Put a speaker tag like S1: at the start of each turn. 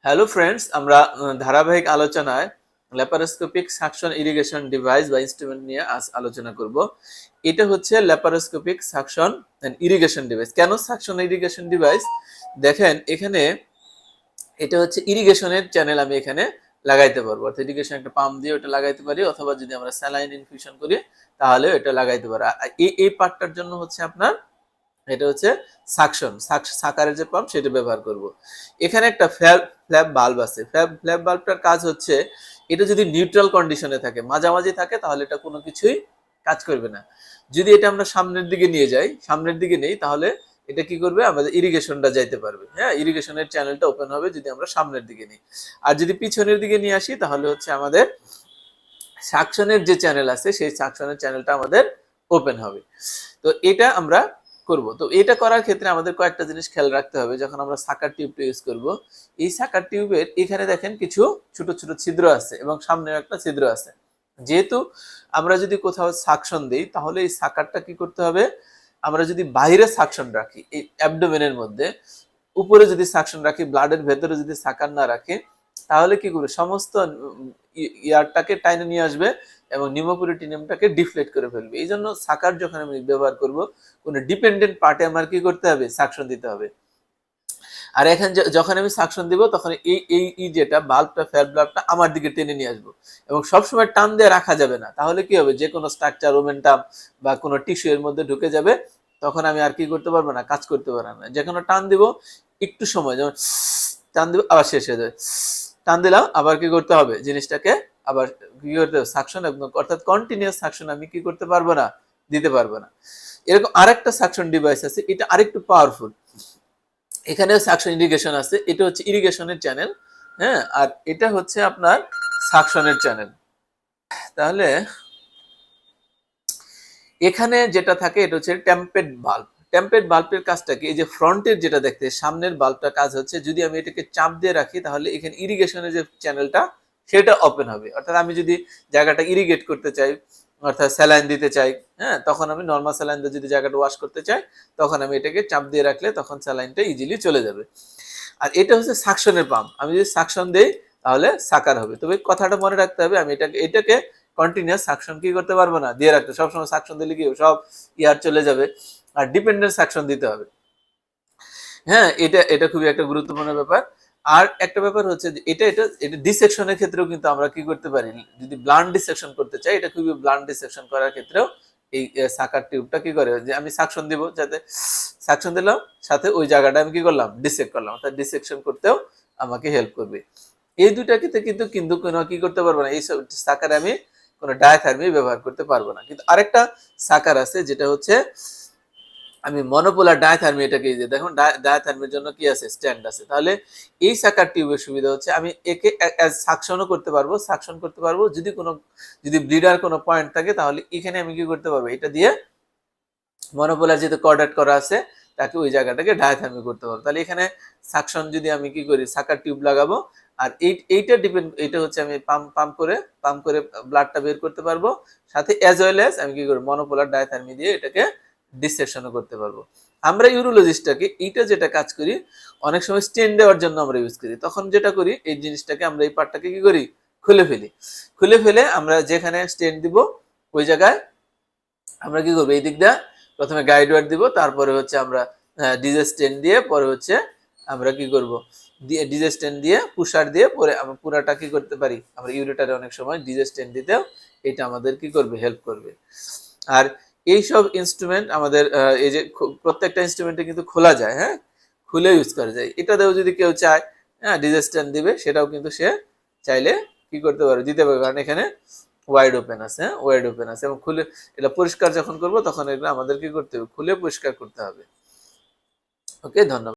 S1: Hello friends, আমরা ধারাবাহিক আলোচনায় ল্যাপারোস্কোপিক সাকশন ইরিগেশন ডিভাইস বা ইনস্ট্রুমেন্ট নিয়ে আজ আলোচনা করব। এটা হচ্ছে laparoscopic suction and irrigation device. কেন সাকশন ইরিগেশন ডিভাইস? দেখেন এখানে এটা হচ্ছে ইরিগেশনের চ্যানেল আমি এখানে লাগাইতে পারবো, অর্থাৎ ইরিগেশন একটা পাম্প দিয়ে ওটা লাগাইতে পারি, অথবা যদি আমরা স্যালাইন ইনফিউশন করি তাহলে এটা লাগাইতে পারি। এই পার্টটার জন্য হচ্ছে আপনার এটা হচ্ছে সাকশন সাকারের যে পাম্প সেটা ব্যবহার করব। এখানে একটা ফ্ল্যাপ বাল্ব আছে। ফ্ল্যাপ বাল্বটার কাজ হচ্ছে, এটা যদি নিউট্রাল কন্ডিশনে থাকে, মাঝামাঝি থাকে, তাহলে এটা কোনো কিছুই কাজ করবে না। যদি এটা আমরা সামনের দিকে নিয়ে যাই, সামনের দিকে নেই, তাহলে এটা কি করবে, আমাদের ইরিগেশনটা যাইতে পারবে। হ্যাঁ, ইরিগেশনের চ্যানেলটা ওপেন হবে যদি আমরা সামনের দিকে নিই। আর যদি পিছনের দিকে নিয়ে আসি তাহলে হচ্ছে আমাদের সাকশনের যে চ্যানেল আছে সেই সাকশনের চ্যানেলটা আমাদের ওপেন হবে। তো এটা আমরা করব। তো এটা করার ক্ষেত্রে আমাদের কয়েকটা জিনিস খেয়াল রাখতে হবে। যখন আমরা সাকার টিউবটা ইউজ করব, এই সাকার টিউবের এখানে দেখেন কিছু ছোট ছোট ছিদ্র আছে এবং সামনেও একটা ছিদ্র আছে। যেহেতু আমরা যদি কোথাও সাকশন দিই, তাহলে এই সাকারটা কি করতে হবে, আমরা যদি বাইরে সাকশন রাখি এই অ্যাবডোমেনের মধ্যে, উপরে যদি সাকশন রাখি, ব্লাডের ভেতরে যদি সাকার না রাখি, তাহলে কি করবে, সমস্ত ইয়ারটাকে টাইনে নিয়ে আসবে এবং নিউমোপেরিটোনিয়ামটাকে ডিফ্লেক্ট করে ফেলবে। এই জন্য সাকার যখন আমি ব্যবহার করব, কোনো ডিপেন্ডেন্ট পার্টে আমার কি করতে হবে, সাকশন দিতে হবে। আর এখানে যখন আমি সাকশন দিব, তখন এই যেটা বাল্বটা, ফ্যাট বাল্বটা আমার দিকে টেনে নিয়ে আসবো। এবং সবসময় টান দিয়ে রাখা যাবে না, তাহলে কি হবে, যে কোনো স্ট্রাকচার, ওমেন্টাম বা কোনো টিস্যু এর মধ্যে ঢুকে যাবে, তখন আমি আর কি করতে পারবো না, কাজ করতে পারবো না। যে কোনো টান দিব, একটু সময়, যেমন টান দিব, আবার শেষ হয়ে যাবে, টান দিলাম, আবার কি করতে হবে, জিনিসটাকে আবার কি করতে হবে, সাকশন, অর্থাৎ কন্টিনিউয়াস সাকশন আমি কি করতে পারবো না, দিতে পারবো না। এরকম আরেকটা সাকশন ডিভাইস আছে, এটা আরেকটু পাওয়ারফুল। এখানে সাকশন ইরিগেশন আছে, এটা হচ্ছে ইরিগেশনের চ্যানেল। হ্যাঁ, আর এটা হচ্ছে আপনার সাকশনের চ্যানেল। তাহলে এখানে যেটা থাকে এটা হচ্ছে টেম্পেড বাল্ব। টেম্পেড বাল্বের কাজটা কি, এই যে ফ্রন্টের যেটা দেখতে সামনের বাল্বটার কাজ হচ্ছে, যদি আমি এটাকে চাপ দিয়ে রাখি, তাহলে এখানে ইরিগেশনের যে চ্যানেলটা সেটা ওপেন হবে। অর্থাৎ আমি যদি জায়গাটা ইরিগেট করতে চাই, অর্থাৎ স্যালাইন দিতে চাই, হ্যাঁ, তখন আমি নর্মাল স্যালাইন দিয়ে যদি জায়গাটা ওয়াশ করতে চাই, তখন আমি এটাকে চাপ দিয়ে রাখলে তখন স্যালাইনটা ইজিলি চলে যাবে। আর এটা হচ্ছে সাকশনের পাম্প। আমি যদি সাকশন দেই তাহলে সাকার হবে। তবে কথাটা মনে রাখতে হবে, আমি এটাকে কন্টিনিউয়াস সাকশন কি করতে পারবো না, দিয়ে রাখতে। সবসময় সাকশন দিলে কি সব ইয়ার চলে যাবে। আর ডিপেন্ডেন্ট সাকশন দিতে হবে। হ্যাঁ, এটা এটা খুবই একটা গুরুত্বপূর্ণ ব্যাপার। আর একটা ব্যাপার হচ্ছে যে এটা ডিসেকশনের ক্ষেত্রেও কিন্তু আমরা কি করতে পারি, যদি ব্লান্ট ডিসেকশন করতে চাই, এটা খুবই ব্লান্ট ডিসেকশন করার ক্ষেত্রেও এই সাকার টিউবটা কি করে, যে আমি সাকশন দিব, যাতে সাকশন দিলাম, সাথে ওই জায়গাটা আমি কি করলাম, ডিসেক্ট করলাম, অর্থাৎ ডিসেকশন করতেও আমাকে হেল্প করবে। এই দুইটা ক্ষেত্রে কিন্তু কিন্তু কোনো কি করতে পারবো না, এই সাকারে আমি কোনো ডায়াথার্মি ব্যবহার করতে পারবো না। কিন্তু আরেকটা সাকার আছে, যেটা হচ্ছে আমি মনোপোলার ডায়াথার্মি, এটাকে যে দেখুন ডায়াথার্মির জন্য কি আছে, স্ট্যান্ড আছে। তাহলে এই সাকার টিউবের সুবিধা হচ্ছে, আমি একে সাকশনও করতে পারবো, সাকশন করতে পারবো, যদি ব্লিডার কোনো পয়েন্ট থাকে, তাহলে এখানে আমি কি করতে পারবো, এটা দিয়ে মনোপোলার যেহেতু কর্ডাট করা আছে, তাকে ওই জায়গাটাকে ডায়াথার্মি করতে পারবো। তাহলে এখানে সাকশন যদি আমি কি করি, সাকার টিউব লাগাবো, আর এইটা ডিপেন্ড, এটা হচ্ছে আমি পাম্প করে ব্লাডটা বের করতে পারবো, সাথে অ্যাজ ওয়েল অ্যাজ আমি কি করবো, মনোপোলার ডায়াথার্মি দিয়ে এটাকে ডিসেকশনও করতে পারবো। আমরা ইউরোলজিস্টটাকে এইটা যেটা কাজ করি, অনেক সময় স্টেন দেওয়ার জন্য আমরা ইউজ করি। তখন যেটা করি, এই জিনিসটাকে আমরা এই পার্টটাকে কি করি, খুলে ফেলে আমরা যেখানে স্টেন দিব ওই জায়গায় আমরা কি করবো, এই দিক দিয়ে প্রথমে গাইড ওয়ার দিব, তারপরে হচ্ছে আমরা ডিজে স্টেন দিয়ে, পরে হচ্ছে আমরা কি করব, ডিজে স্টেন দিয়ে, পুষার দিয়ে, পরে আমরা পুরাটা কি করতে পারি, আমরা ইউরেটারে অনেক সময় ডিজে স্টেন দিতেও এটা আমাদের কি করবে, হেল্প করবে। আর এইসব ইনস্ট্রুমেন্ট আমাদের এই যে প্রত্যেকটা ইনস্ট্রুমেন্টে কিন্তু খোলা যায়, হ্যাঁ, খুলে ইউজ করা যায়। এটাতেও যদি কেউ চায়, হ্যাঁ, ডিজে স্ট্যান্ড দিবে, সেটাও কিন্তু সে চাইলে কি করতে পারবে, দিতে পারবে, কারণ এখানে ওয়াইড ওপেন আছে। হ্যাঁ, ওয়াইড ওপেন আছে এবং খুলে এটা পরিষ্কার যখন করবো, তখন এগুলো আমাদের কি করতে হবে, খুলে পরিষ্কার করতে হবে। ওকে, ধন্যবাদ।